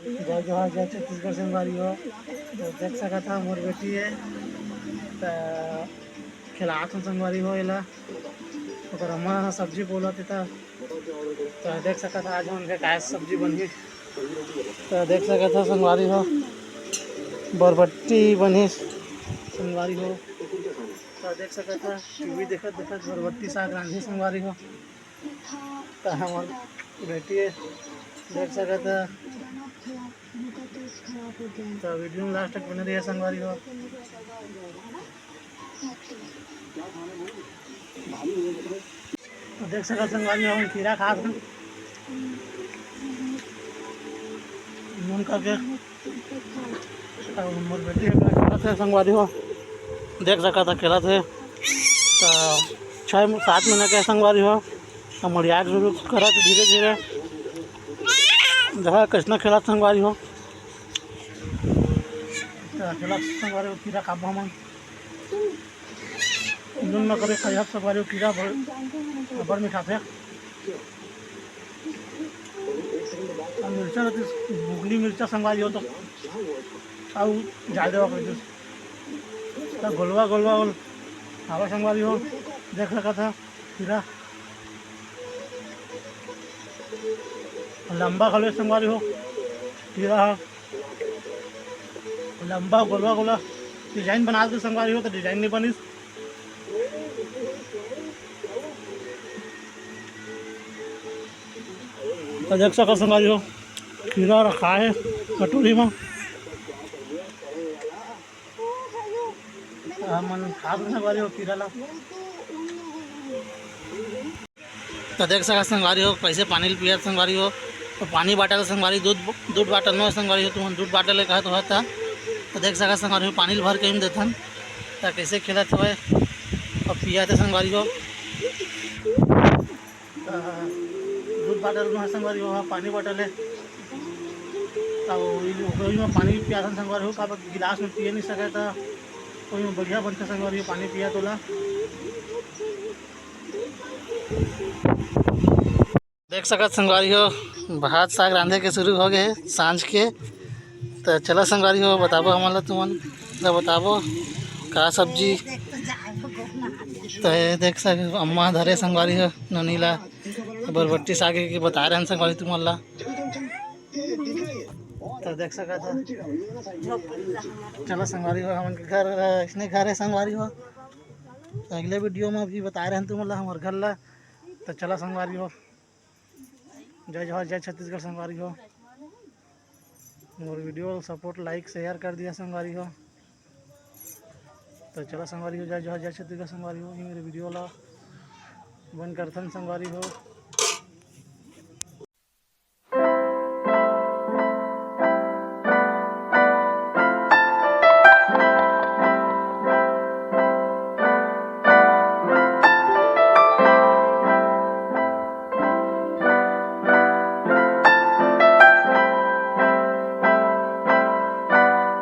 जय जोहार जय छत्तीसगढ़ संगवारी हो। तो देख सका था मोर बेटी है तो खिलात हूँ संगवारी हो एला ओकर अम्मा सब्जी बोलत था। तो देख सका था आज उनके काय सब्जी बनी। तो देख सका था संगवारी हो बरबट्टी बनी संगवारी हो। तो देख सका था टीवी देखत देखत बरबट्टी साग रांधी संगवारी हो। तो हमार बेटी है देख सका था। तो वीडियो में लास्ट तक बने रहिए संगवारी हो। तो देख सका संगवारी हो हम खीरा खास हैं नून करके। मोर बेटी खेला थे संगवारी हो देख सका था खेला थे। तो 6-7 महीने के संगवारी हो हम रियाज करा थे धीरे धीरे जहाँ कृष्ण खेला संगवारी हो। तो खेला संगवारी हो कीड़ा खाबो हम नून न करे खाई संगवारी हो कीड़ा बड़ मीठा थे। मिर्चा रहती बुगनी मिर्चा संगवारी हो तो आउ ज़्यादा तो गोलवा गोलवा हवा संगवारी हो देख सका था कीड़ा लंबा खले संगवारी हो कीड़ा लंबा गोलवा गोला डिजाइन बना के संगवारी हो तो डिजाइन नहीं बनी। तो देख सका संगवारी हो कीड़ा रखा है कटोरी में मन खा संगवारी हो कीड़ा ला। तो देख सका संगवारी हो कैसे पानी पिया संगवारी हो। तो पानी बाटल संगवारी दूध बाटल में संगवारी हो तुम दूध बाटल कहा तो था। तो देख सका संगवारी हो पानी भर के देथन तो कैसे खेलत हुए और पिया थे संगवारी हो। दूध बाटल में संगवारी हो पानी बाटल है तो में पानी पिया संगवारी हो का गिलास में पिए नहीं सके तो कोई में बढ़िया बनते संगवारी हो पानी पिया तोला। देख सकत संगवारी हो भात साग रांधे के शुरू हो गए सांझ के। तो चला संगवारी हो बताबो हमला तुमन तो बताबो का सब्जी। तो देख सक अम्मा धरे संगवारी हो ननीला बरबट्टी साग के बता रहे हैं संगवारी तुमला। तो देख सका था चलो संगवारी हो हम घर इसने घर है संगवारी हो। तो अगले वीडियो में भी बता रहे हैं तुमला हमारे घर ला। तो चला संगवारी हो जय जोहार जय छत्तीसगढ़ संगवारी हो। और वीडियो सपोर्ट लाइक शेयर कर दिया संगवारी हो। तो चला संगवारी हो जय जोहार जय छत्तीसगढ़ संगवारी हो। ये मेरे वीडियो ला बंद करथन संगवारी हो।